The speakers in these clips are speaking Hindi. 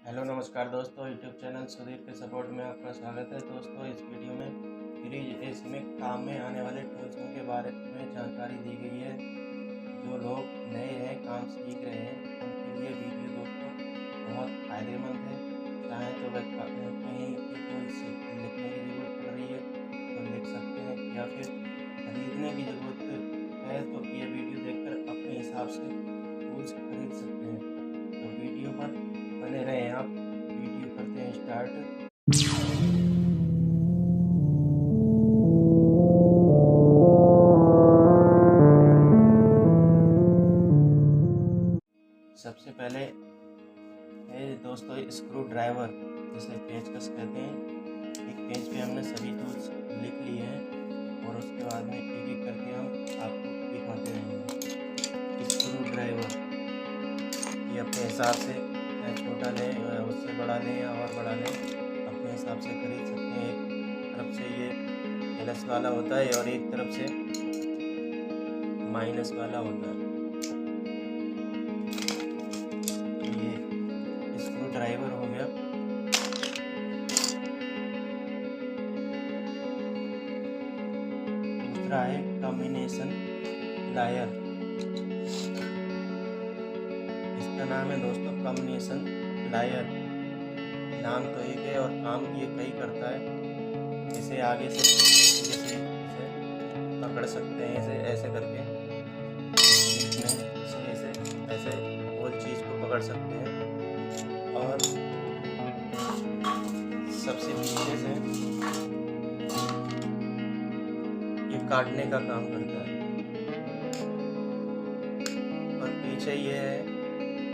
हेलो नमस्कार दोस्तों, यूट्यूब चैनल सुधीर के सपोर्ट में आपका स्वागत है। दोस्तों, इस वीडियो में फ्रिज एसी में काम में आने वाले टूल्सों के बारे में जानकारी दी गई है। जो लोग नए हैं, काम सीख रहे हैं, उनके लिए वीडियो दोस्तों बहुत फ़ायदेमंद है। चाहें तो वह कहीं भी टूल्स लिखने की ज़रूरत पड़ रही है तो लिख सकते हैं, या फिर खरीदने की ज़रूरत है तो ये वीडियो देखकर अपने हिसाब से टूल्स खरीद सकते हैं। तो वीडियो पर बने रहें आप। वीडियो करते हैं स्टार्ट। सबसे पहले है दोस्तों स्क्रू ड्राइवर, जिसे पेचकस कहते हैं। एक पेज पे हमने सभी टूल्स लिख लिए हैं और उसके बाद में एक एक करके हम आपको दिखाते रहेंगे। स्क्रू ड्राइवर ये अपने हिसाब से चाहे छोटा लें या उससे बड़ा लें या और बड़ा लें, अपने हिसाब से खरीद सकते हैं। एक तरफ से ये प्लस वाला होता है और एक तरफ से माइनस वाला होता है। ये स्क्रू ड्राइवर हो गया। दूसरा है कॉम्बिनेशन प्लायर। इसका नाम है दोस्तों कॉम्बिनेशन प्लायर। नाम तो एक है और काम ये कई करता है। इसे आगे से जैसे इसे पकड़ सकते हैं, इसे ऐसे करके बीच में इसे ऐसे वो चीज़ को पकड़ सकते हैं और सबसे पीछे से ये काटने का काम करता है। और पीछे ये है,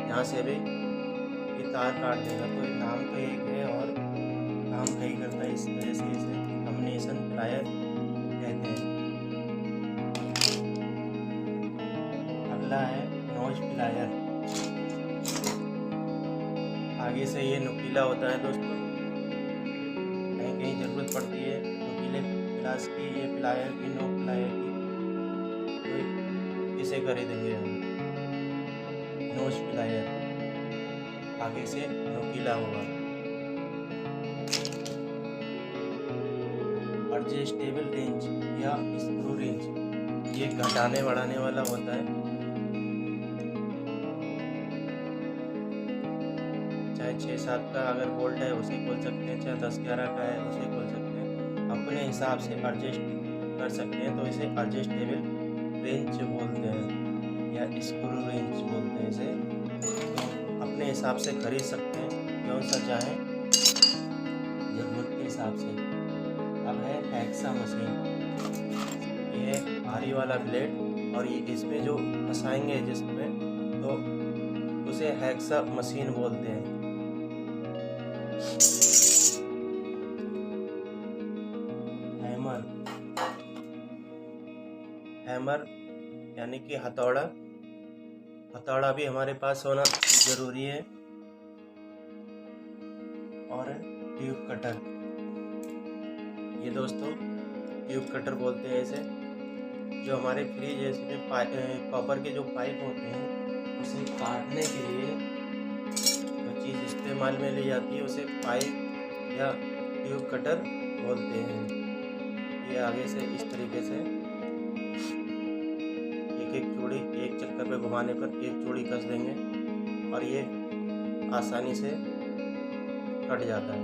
यहाँ से भी ये तार काट देगा। तो ये नाम तो एक है और काम कई करता है, इस वजह से इसे कॉम्बिनेशन प्लायर कहते हैं। अगला है नोज प्लायर। आगे से ये नुकीला होता है दोस्तों, कहीं कहीं ज़रूरत पड़ती है नुकीले प्लास की, ये प्लायर की, नोक प्लायर की, तो इसे खरीदेंगे हम। नोज प्लायर आगे से नुकीला होगा। एडजस्टेबल रेंज या स्क्रू रेंज, ये घटाने बढ़ाने वाला होता है। चाहे 6-7 का अगर बोल्ट है उसे खोल सकते हैं, चाहे 10-11 का है उसे खोल सकते हैं। अपने हिसाब से एडजस्ट कर सकते हैं, तो इसे एडजस्टेबल रेंज बोलते हैं या स्क्रू रेंज बोलते हैं इसे। तो अपने हिसाब से खरीद सकते हैं, कौन सा चाहें ज़रूरत के हिसाब से। अब है हैक्सा मशीन। ये भारी वाला ब्लेड और ये इसमें जो फंसाएंगे जिसमें, तो उसे हैक्सा मशीन बोलते हैं। हैमर, हैमर यानी कि हथौड़ा। हथौड़ा भी हमारे पास होना ज़रूरी है। और ट्यूब कटर, ये दोस्तों ट्यूब कटर बोलते हैं इसे। जो हमारे फ्रिज इसमें कॉपर के जो पाइप होते हैं, उसे काटने के लिए जो चीज़ इस्तेमाल में ली जाती है उसे पाइप या ट्यूब कटर बोलते हैं। ये आगे से इस तरीके से एक चूड़ी एक चक्कर पे घुमाने पर एक चूड़ी कस देंगे और ये आसानी से कट जाता है।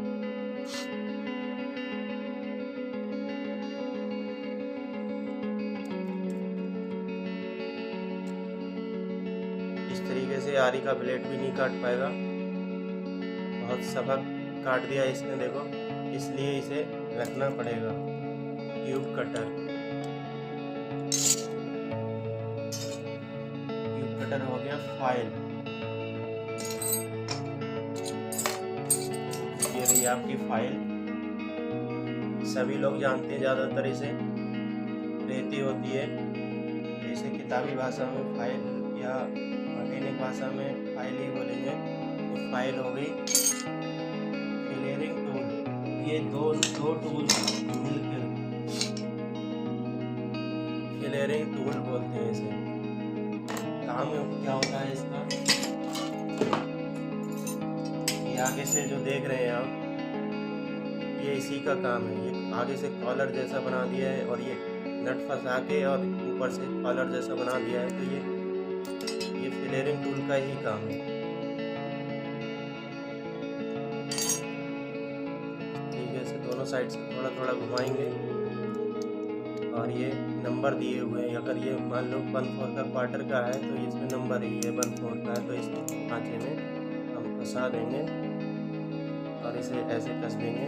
इस तरीके से आरी का ब्लेड भी नहीं काट पाएगा। बहुत सबक काट दिया इसने, देखो, इसलिए इसे रखना पड़ेगा। ट्यूब कटर, ट्यूब कटर हो गया। फाइल, ये रही आपकी फाइल। सभी लोग जानते हैं, ज़्यादातर इसे रेती होती है, जैसे किताबी भाषा में फाइल या मैकेनिक भाषा में फाइल ही बोलेंगे। तो फाइल हो गई। फिलेरिंग टूल, ये दो टूल मिलकर फिलेरिंग टूल बोलते हैं इसे। काम क्या होता है इसका, ये ये आगे से जो देख रहे हैं आप, ये इसी का काम है। ये आगे से कॉलर जैसा बना दिया है और ये नट फंसा के और ऊपर से कॉलर जैसा बना दिया है। तो ये फ्लेयरिंग टूल का ही काम है। ठीक है, से दोनों साइड से थोड़ा थोड़ा घुमाएंगे और ये नंबर दिए हुए हैं। अगर ये मान लो 1/4 का क्वार्टर का है तो इसमें नंबर ही है 1/4 का है, तो इस खांचे में हम फंसा देंगे और इसे ऐसे कस देंगे,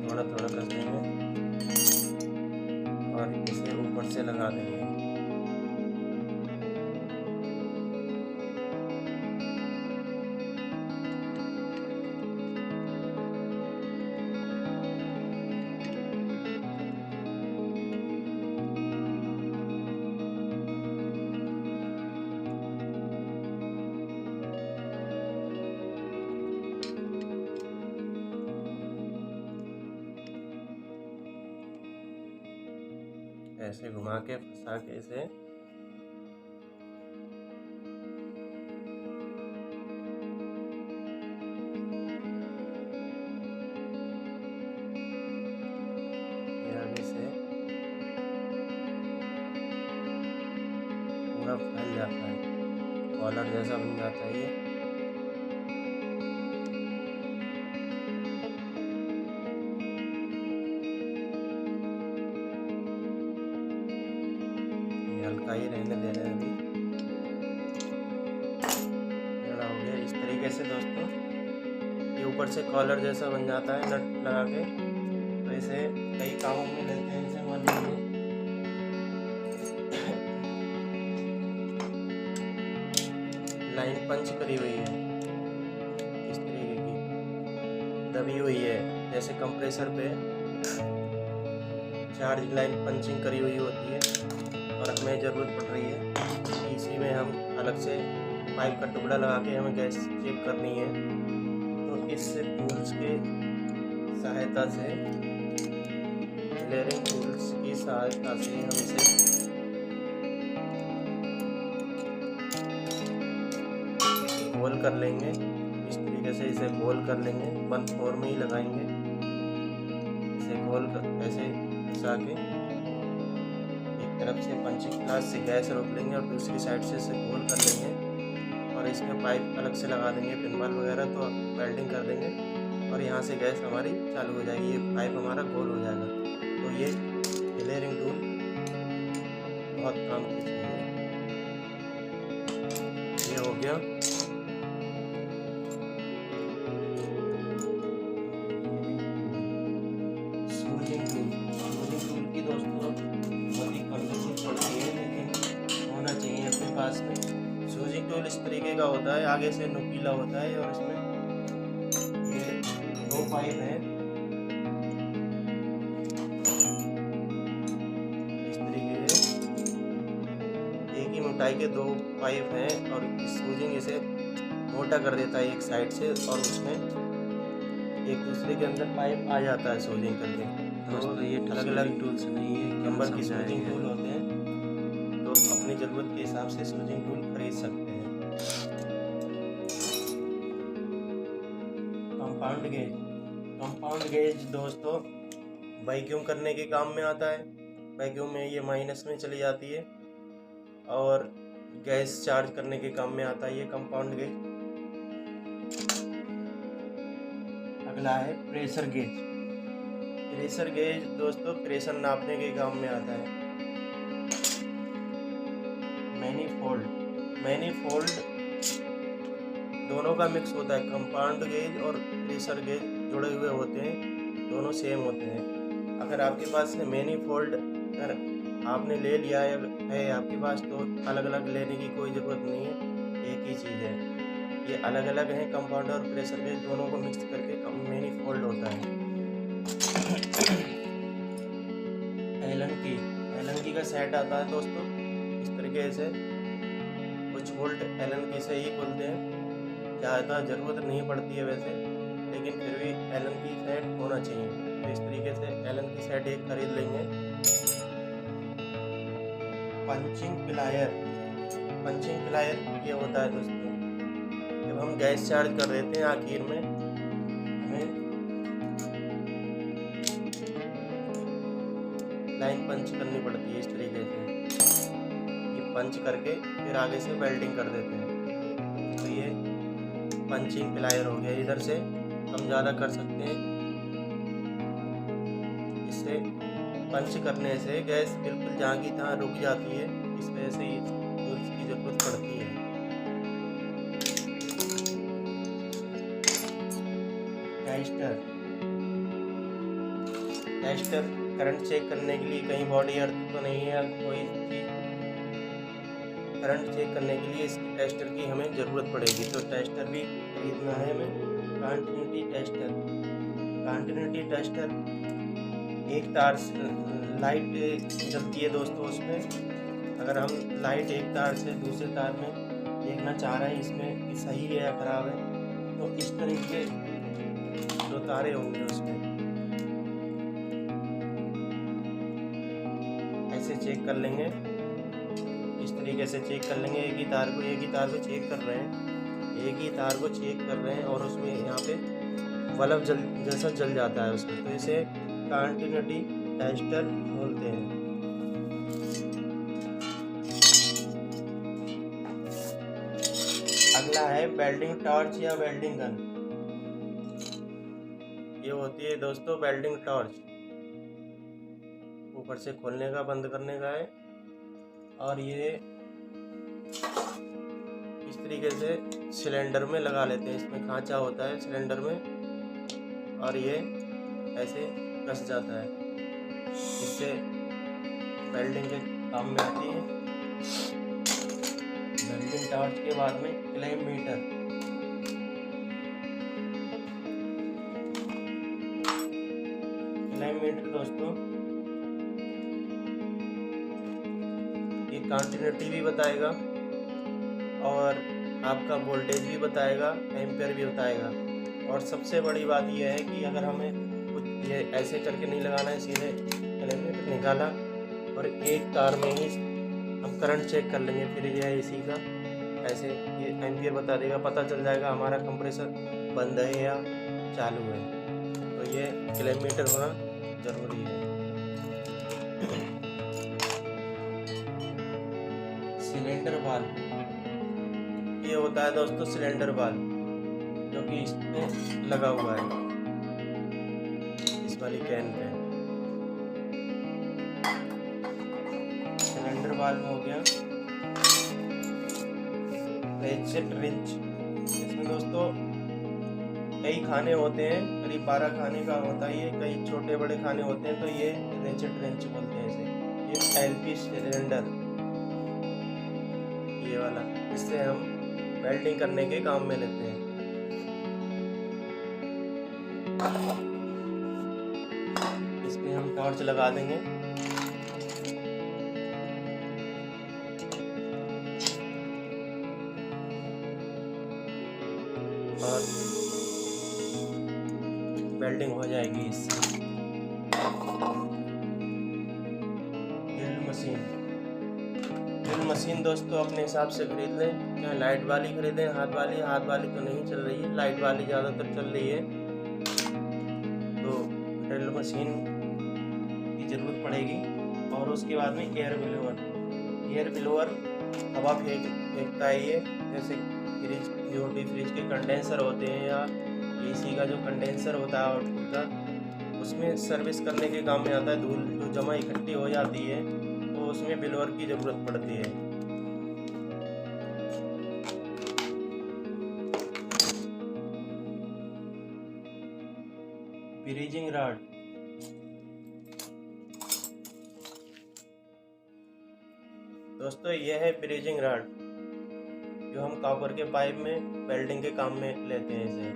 थोड़ा थोड़ा कस देंगे और इसे ऊपर से लगा देंगे। ऐसे घुमा के फंसा के इसे आगे से पूरा फैल जाता है, कॉलर जैसा बन जाता है ये। हल्का ही रहने दे रहे हैं अभी। बड़ा हो गया इस तरीके से दोस्तों। ये ऊपर से कॉलर जैसा बन जाता है नट लगा के। तो इसे कई कामों में लेते हैं। इसे मान लीजिए लाइन पंच करी हुई है, इस तरीके की दबी हुई है, जैसे कंप्रेसर पे चार्ज लाइन पंचिंग करी हुई होती है और हमें ज़रूरत पड़ रही है। इसी में हम अलग से पाइप का टुकड़ा लगा के हमें गैस चेक करनी है। तो इस टूल्स के सहायता से, फ्लेयरिंग टूल्स की सहायता से हम इसे गोल कर लेंगे। इस तरीके से इसे गोल कर लेंगे, 1/4 में ही लगाएंगे। इसे गोल कर ऐसे फंसा के तरफ से पंचिंग क्लास से गैस रोक लेंगे और दूसरी साइड से इसे गोल कर लेंगे और इसमें पाइप अलग से लगा देंगे, पिनवाल वगैरह तो वेल्डिंग कर देंगे और यहाँ से गैस हमारी चालू हो जाएगी। ये पाइप हमारा गोल हो जाएगा। तो ये फ्लेयरिंग टूल बहुत काम की चीज़ है। ये हो गया। सूजिंग टूल की दोस्तों बहुत ही कम जरूरत पड़ती है, लेकिन होना चाहिए अपने पास में। सूजिंग टूल इस तरीके का होता है, आगे से नुकीला होता है और इसमें ये 2 पाइप हैं। इस तरीके से एक ही मोटाई के 2 पाइप हैं और सूजिंग इसे मोटा कर देता है एक साइड से और उसमें एक दूसरे के अंदर पाइप आ जाता है सूजिंग करके। दोस्तों ये अलग अलग टूल्स नहीं है, नंबर की सूजिंग टूल होते हैं, तो अपनी ज़रूरत के हिसाब से सूजिंग टूल खरीद सकते हैं। कंपाउंड गेज दोस्तों वैक्यूम करने के काम में आता है। वैक्यूम में ये माइनस में चली जाती है और गैस चार्ज करने के काम में आता है ये कंपाउंड गेज। अगला है प्रेशर गेज। प्रेशर गेज दोस्तों प्रेशर नापने के काम में आता है। मैनीफोल्ड दोनों का मिक्स होता है। कंपाउंड गेज और प्रेशर गेज जुड़े हुए होते हैं, दोनों सेम होते हैं। अगर आपके पास मैनीफोल्ड अगर आपने ले लिया है आपके पास, तो अलग अलग लेने की कोई ज़रूरत नहीं है, एक ही चीज़ है। ये अलग अलग हैं, कंपाउंड और प्रेशर गेज दोनों को मिक्स करके मैनीफोल्ड होता है। एलन की का सेट आता है दोस्तों इस तरीके से। कुछ बोल्ट एलन की से ही खुलते हैं, ज़्यादा ज़रूरत नहीं पड़ती है वैसे, लेकिन फिर भी एलन की सेट होना चाहिए। तो इस तरीके से एलन की सेट एक खरीद लेंगे। पंचिंग प्लायर ये होता है दोस्तों, जब हम गैस चार्ज कर देते हैं आखिर में हमें लाइन पंच करनी पड़ती है इस तरीके से, ये पंच करके फिर आगे से वेल्डिंग कर देते हैं। तो ये पंचिंग प्लायर हो गया। इधर से हम ज़्यादा कर सकते हैं, इससे पंच करने से गैस बिल्कुल जहाँ की तहाँ रुक जाती है, इस वजह से टूल्स की ज़रूरत पड़ती है। टेस्टर करंट चेक करने के लिए, कहीं बॉडी अर्थ तो नहीं है या कोई चीज़ करंट चेक करने के लिए इसकी टेस्टर की हमें ज़रूरत पड़ेगी। तो टेस्टर भी खरीदना है हमें। कंटिन्यूटी टेस्टर एक तार से लाइट जलती है दोस्तों, उसमें अगर हम लाइट एक तार से दूसरे तार में देखना चाह रहे हैं इसमें कि सही है या ख़राब है, तो इस तरीके जो तारे होंगे उसमें ऐसे चेक कर लेंगे, इस तरीके से चेक कर लेंगे। एक ही तार को चेक कर रहे हैं, और उसमें यहाँ पे बल्ब जैसा जल जाता है उसमें, तो इसे कंटिन्यूटी टेस्टर बोलते हैं। अगला है वेल्डिंग टॉर्च या वेल्डिंग गन। ये होती है दोस्तों वेल्डिंग टॉर्च, ऊपर से खोलने का बंद करने का है, और ये इस तरीके से सिलेंडर में लगा लेते हैं। इसमें खांचा होता है सिलेंडर में, और ये ऐसे कस जाता है, इससे वेल्डिंग के काम में आती है। वेल्डिंग टॉर्च के बाद में क्लैम मीटर दोस्तों, ये कंटिन्यूटी भी बताएगा और आपका वोल्टेज भी बताएगा, एम्पियर भी बताएगा। और सबसे बड़ी बात यह है कि अगर हमें कुछ ये ऐसे करके नहीं लगाना है, सीधे एलिमेंट निकाला और एक तार में ही हम करंट चेक कर लेंगे फ्रिज या एसी का, ऐसे ये एम्पियर बता देगा, पता चल जाएगा हमारा कंप्रेसर बंद है या चालू है। तो ये किलोमीटर होना ज़रूरी है। सिलेंडर वाल्व, ये होता है दोस्तों सिलेंडर वाल्व, जो कि इसमें लगा हुआ है इस वाली कैन पे। सिलेंडर वाल्व हो गया। रेंचेट रिंच, इसमें दोस्तों कई खाने होते हैं, करीब 12 खाने का होता है ये, कई छोटे बड़े खाने होते हैं, तो ये रेंचेट रिंच बोलते हैं इसे। ये एलपी सिलेंडर ये वाला, इससे हम वेल्डिंग करने के काम में लेते हैं। इस पे हम टॉर्च लगा देंगे, और वेल्डिंग हो जाएगी इससे। ड्रिल मशीन दोस्तों अपने हिसाब से खरीद लें, चाहे लाइट वाली खरीदें, हाथ वाली तो नहीं चल रही है, लाइट वाली ज़्यादातर चल रही है। तो ड्रिल मशीन की ज़रूरत पड़ेगी। और उसके बाद में एयर ब्लोअर हवा फेंकता है ये, जैसे फ्रिज, जो भी फ्रिज के कंडेंसर होते हैं या एसी का जो कंडेंसर होता है आउटपुट का, उसमें सर्विस करने के काम में आता है। धूल जो जमा इकट्ठी हो जाती है तो उसमें ब्लोअर की ज़रूरत पड़ती है। ब्रीजिंग रॉड, दोस्तों यह है ब्रीजिंग रॉड, जो हम कॉपर के पाइप में वेल्डिंग के काम में लेते हैं इसे।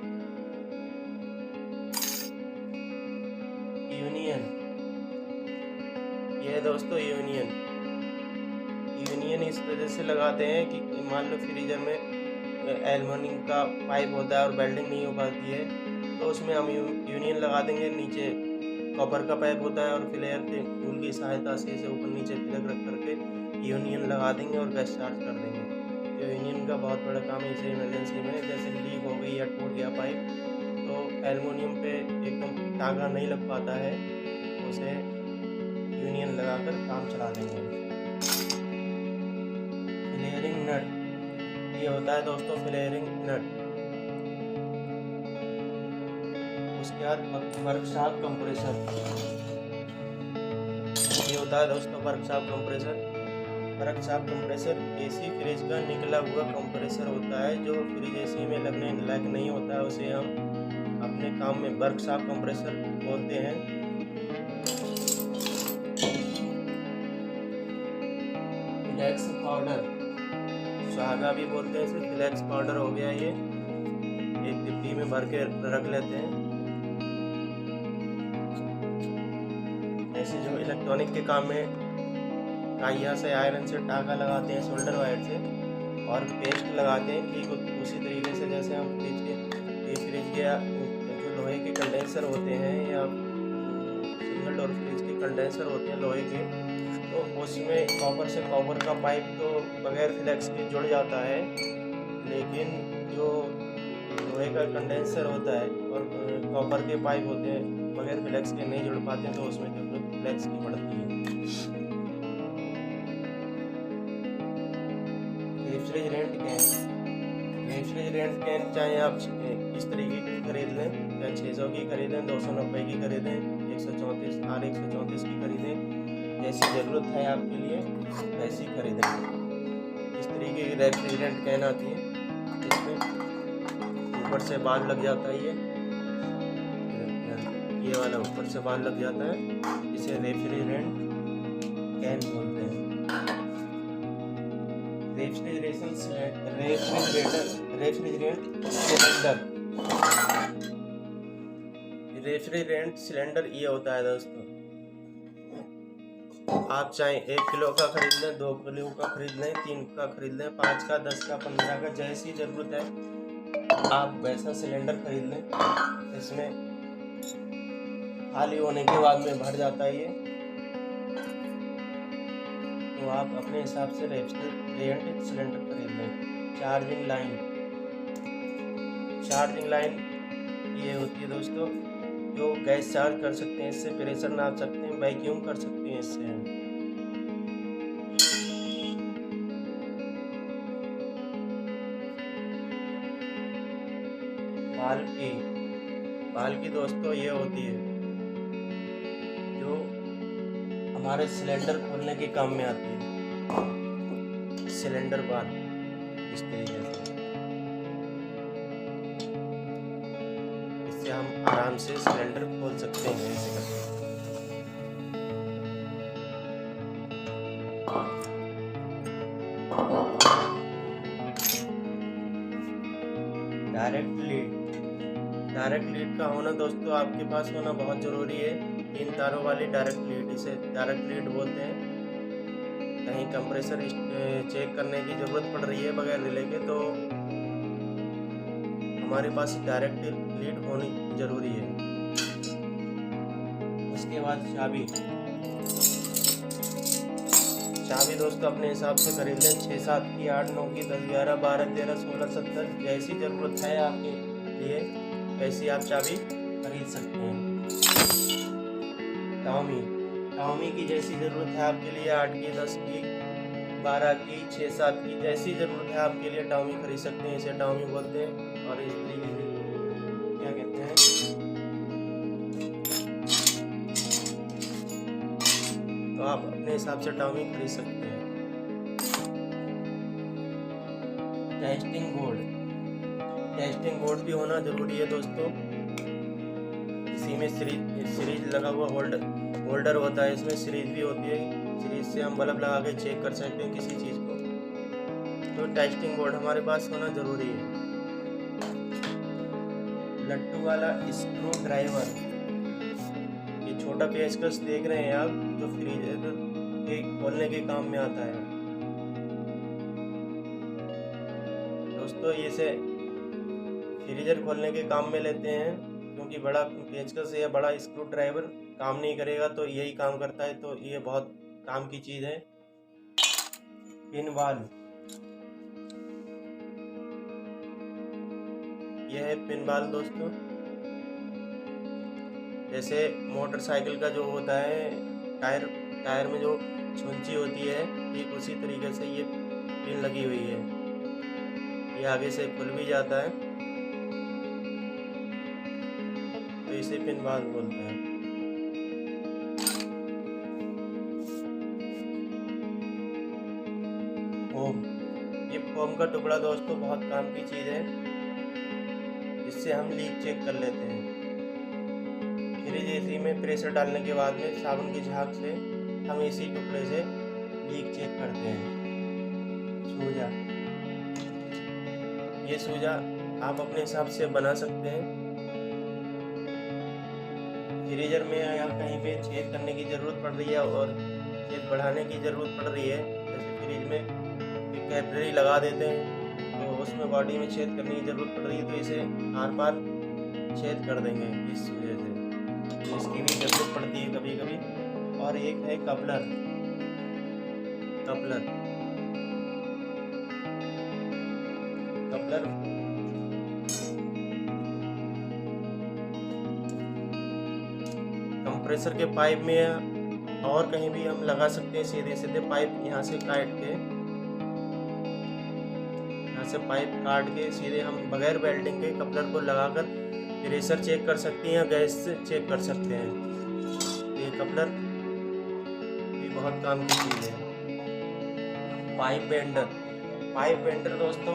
यूनियन, यह है दोस्तों यूनियन इस वजह से लगाते हैं कि मान लो फ्रीजर में एल्युमिनियम का पाइप होता है और वेल्डिंग नहीं हो पाती है, तो उसमें हम यूनियन लगा देंगे। नीचे कॉपर का पाइप होता है और फ्लेयर के टूल की सहायता से इसे ऊपर नीचे प्लग रख करके यूनियन लगा देंगे और गैस चार्ज कर देंगे। यूनियन का बहुत बड़ा काम है इसे इमरजेंसी में, जैसे लीक हो गई या टूट गया पाइप तो एल्युमिनियम पे एकदम टाँगा नहीं लग पाता है, उसे यूनियन लगाकर काम चला देंगे। फ्लेयरिंग नट, ये होता है दोस्तों फ्लेयरिंग नट। उसके बाद वर्कशॉप कंप्रेसर, ये होता है दोस्तों workshop compressor. Workshop compressor AC fridge का निकला हुआ कंप्रेसर होता है, जो फ्रिज एसी में लगने लायक नहीं होता है, उसे हम अपने काम में वर्कशॉप कंप्रेसर बोलते हैं। फ्लेक्स पाउडर, सुहागा भी बोलते हैं इसे, फ्लेक्स पाउडर हो गया, ये एक डिब्बी में भर के रख लेते हैं। ऐसे जो इलेक्ट्रॉनिक के काम में काइया से आयरन से टाँका लगाते हैं सोल्डर वायर से, और पेस्ट लगाते हैं ठीक उसी तरीके से जैसे हम फ्रिज के जो लोहे के कंडेंसर होते हैं या सिंगल डोर फ्रिज के कंडेंसर होते हैं लोहे के, तो उसमें कॉपर से कॉपर का पाइप तो बगैर फ्लेक्स के जुड़ जाता है, लेकिन जो लोहे का कंडेंसर होता है और कॉपर के पाइप होते हैं बगैर फ्लेक्स के नहीं जुड़ पाते, तो उसमें जरूरत फ्लेक्स की पड़ती है। रेफ्रिजरेंट कैन, रेफ्रिजरेंट कैन चाहे आप इस तरीके की खरीद लें, चाहे 600 की खरीदें, 290 की खरीदें, 134 R134 की खरीदें, जैसी ज़रूरत है आपके लिए वैसी खरीदें। इस तरीके की रेफ्रिजरेंट कैन आती है, इसमें ऊपर से बाल लग जाता है, ये वाला ऊपर से बाल लग जाता है, इसे रेफ्रिजरेंट कैन बोलते हैं। रेफ्रिजरेशन रेफ्रिजरेंट सिलेंडर ये होता है दोस्तों, आप चाहे 1 किलो का खरीद लें, 2 किलो का खरीद लें, 3 का खरीद लें, 5 का, 10 का, 15 का, जैसी ज़रूरत है आप वैसा सिलेंडर खरीद लें। इसमें खाली होने के बाद में भर जाता है ये, तो आप अपने हिसाब से रेफ्रिजरेंट सिलेंडर खरीद लें। चार्जिंग लाइन ये होती है दोस्तों, जो गैस चार्ज कर सकते हैं, इससे प्रेशर नाप सकते हैं, वैक्यूम कर सकते हैं इससे। बाल्की दोस्तों ये होती है जो हमारे सिलेंडर खोलने के काम में आती है, सिलेंडर बाल इस तरीके से, इससे हम आराम से सिलेंडर खोल सकते हैं ऐसे करके। डायरेक्ट लीड का होना दोस्तों आपके पास होना बहुत ज़रूरी है। 3 तारों वाली डायरेक्ट लीड, इसे डायरेक्ट लीड बोलते हैं। कहीं कंप्रेसर चेक करने की ज़रूरत पड़ रही है बगैर रिले के, तो हमारे पास डायरेक्ट लीड होनी ज़रूरी है। उसके बाद चाबी दोस्तों अपने हिसाब से खरीद लें, 6, 7 की, 8, 9 की, 10, 11, 12, 13, 16, 17, जैसी ज़रूरत है आपके लिए वैसी आप चाबी खरीद सकते हैं। टाओमी की जैसी ज़रूरत है आपके लिए 8 की, 10 की, 12 की, 6, 7 की, जैसी ज़रूरत है आपके लिए टाओमी खरीद सकते हैं, इसे टाओमी बोलते हैं। और इस तरीके से क्या कहते हैं, तो आप अपने हिसाब से टाओमी खरीद सकते हैं। टेस्टिंग बोर्ड भी होना ज़रूरी है दोस्तों। इसी में सीरीज लगा हुआ होल्डर होता है, इसमें सीरीज भी होती है, सीरीज से हम बल्ब लगा के चेक कर सकते हैं किसी चीज़ को, तो टेस्टिंग बोर्ड हमारे पास होना ज़रूरी है। लट्टू वाला स्क्रू ड्राइवर, ये छोटा पेचकस देख रहे हैं आप, जो फ्रीजर के खोलने के काम में आता है दोस्तों। इसे फ्रीजर खोलने के काम में लेते हैं, क्योंकि बड़ा पेचकस या बड़ा स्क्रू ड्राइवर काम नहीं करेगा, तो यही काम करता है, तो ये बहुत काम की चीज़ है। यह है पिन बाल दोस्तों। जैसे मोटरसाइकिल का जो होता है टायर में जो छुंची होती है, ठीक उसी तरीके से ये पिन लगी हुई है। ये आगे से खुल भी जाता है, तो इसे पिन बाल बोलते हैं। फोम, ये फोम का टुकड़ा दोस्तों बहुत काम की चीज़ है। इससे हम लीक चेक कर लेते हैं। फ्रिज एसी में प्रेशर डालने के बाद में साबुन की झाग से हम इसी टुकड़े से लीक चेक करते हैं। सूजा, ये सूजा आप अपने हिसाब से बना सकते हैं। फ्रीजर में या कहीं पे छेद करने की ज़रूरत पड़ रही है और छेद बढ़ाने की ज़रूरत पड़ रही है, जैसे फ्रिज में एक कैपिलरी लगा देते हैं तो उसमें बॉडी में छेद करने की ज़रूरत पड़ रही है, तो इसे आर पार छेद कर देंगे इस वजह से। तो इसकी भी ज़रूरत पड़ती है कभी कभी। और एक है कपलर। कंप्रेसर के पाइप में या और कहीं भी हम लगा सकते हैं। सीधे सीधे पाइप यहाँ से काट के सीधे हम बगैर वेल्डिंग के कपलर को लगाकर प्रेशर चेक कर सकते हैं या गैस से चेक कर सकते हैं। ये कपलर भी बहुत काम की चीज़ है। पाइप बेंडर दोस्तों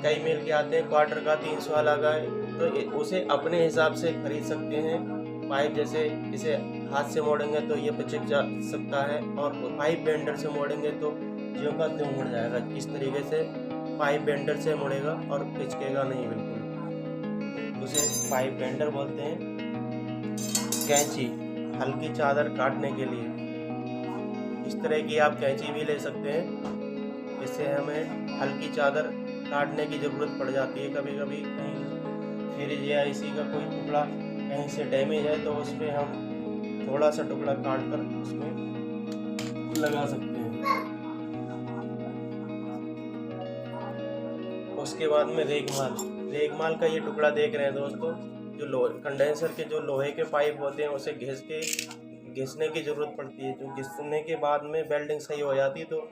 कई मिल के आते हैं, क्वार्टर का 300 वाला का है, तो उसे अपने हिसाब से खरीद सकते हैं। पाइप जैसे इसे हाथ से मोड़ेंगे तो ये पिचक जा सकता है, और पाइप बेंडर से मोड़ेंगे तो ज्यों का त्यों मुड़ जाएगा। इस तरीके से पाइप बेंडर से मुड़ेगा और पिचकेगा नहीं बिल्कुल, उसे पाइप बेंडर बोलते हैं। कैंची, हल्की चादर काटने के लिए इस तरह की आप कैंची भी ले सकते हैं। इससे हमें हल्की चादर काटने की ज़रूरत पड़ जाती है कभी कभी। कहीं फ्रिज या इसी का कोई टुकड़ा कहीं से डैमेज है तो उस पर हम थोड़ा सा टुकड़ा काट कर उसमें लगा सकते हैं। उसके बाद में रेगमाल का ये टुकड़ा देख रहे हैं दोस्तों, जो कंडेंसर के जो लोहे के पाइप होते हैं उसे घिसने की ज़रूरत पड़ती है। जो घिसने के बाद में वेल्डिंग सही हो जाती तो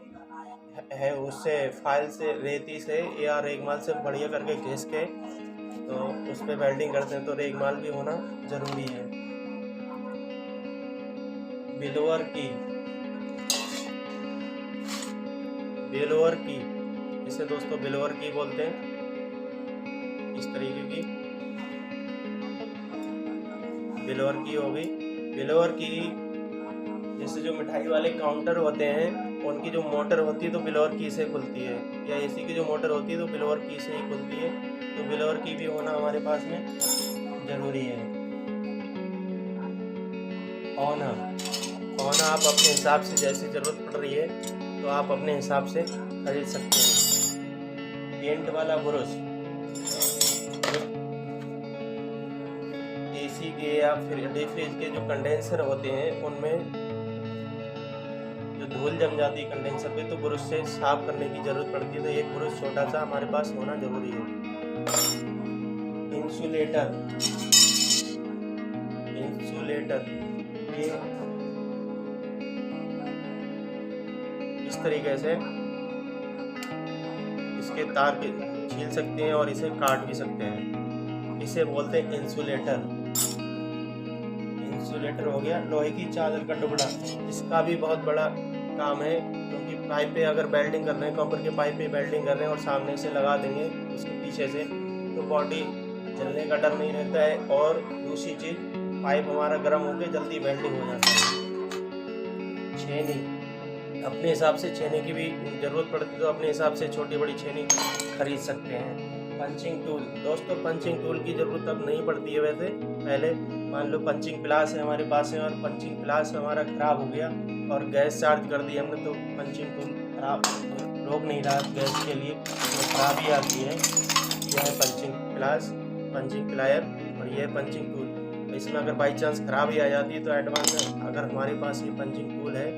है, उससे फाइल से, रेती से या रेगमाल से बढ़िया करके घिस के तो उस पर वेल्डिंग करते हैं, तो रेगमाल भी होना ज़रूरी है। बिलोवर की इसे दोस्तों बिलोवर की बोलते हैं। इस तरीके की बिलोवर की होगी। बिलोवर की जैसे जो मिठाई वाले काउंटर होते हैं उनकी जो मोटर होती है तो बिलोवर की से खुलती है, या एसी की जो मोटर होती है तो बिलोवर की से ही खुलती है, तो बिलोवर की भी होना हमारे पास में ज़रूरी है। औना आप अपने हिसाब से, जैसी ज़रूरत पड़ रही है तो आप अपने हिसाब से खरीद सकते हैं। पेंट वाला ब्रश, एसी के या फिर फ्रिज के जो कंडेंसर होते हैं उनमें जो धूल जम जाती है कंडेंसर पे, तो ब्रश से साफ करने की ज़रूरत पड़ती है, तो एक ब्रश छोटा सा हमारे पास होना ज़रूरी है। इंसुलेटर, ये इस तरीके से इसके तार छील सकते हैं और इसे काट भी सकते हैं। इसे बोलते हैं इंसुलेटर हो गया। लोहे की चादर का टुकड़ा, इसका भी बहुत बड़ा काम है, क्योंकि पाइप पे अगर वेल्डिंग कर रहे हैं, कॉपर के पाइप पे वेल्डिंग कर रहे हैं और सामने से लगा देंगे उसके पीछे से, तो बॉडी जलने का डर नहीं रहता है। और दूसरी चीज़, पाइप हमारा गर्म होकर जल्दी वेल्डिंग हो जाता है। छेनी, अपने हिसाब से छेने की भी ज़रूरत पड़ती है तो अपने हिसाब से छोटी बड़ी छेनी खरीद सकते हैं। पंचिंग टूल दोस्तों, पंचिंग टूल की ज़रूरत अब नहीं पड़ती है। वैसे पहले मान लो पंचिंग प्लास है हमारे पास है और पंचिंग प्लास हमारा ख़राब हो गया और गैस चार्ज कर दी हमने, तो पंचिंग टूल खराब रोक नहीं रहा गैस के लिए, तो खराबी आती है। यह है पंचिंग प्लायर और यह है पंचिंग टूल। इसमें अगर बाई चांस खराबी आ जाती है तो एडवांस में अगर हमारे पास ये पंचिंग टूल है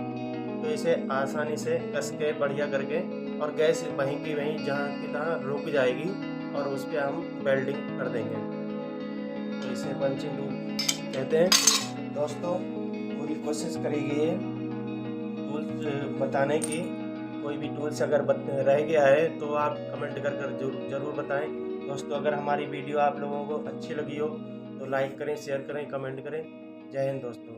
तो इसे आसानी से कस के बढ़िया करके, और गैस वहीं की वहीं जहाँ की तहाँ रुक जाएगी, और उस पर हम वेल्डिंग कर देंगे। तो इसे पंचिंग टूल कहते हैं। दोस्तों पूरी कोशिश करेगी ये टूल्स बताने की। कोई भी टूल्स अगर रह गया है तो आप कमेंट कर ज़रूर बताएं। दोस्तों अगर हमारी वीडियो आप लोगों को अच्छी लगी हो तो लाइक करें, शेयर करें, कमेंट करें। जय हिंद दोस्तों।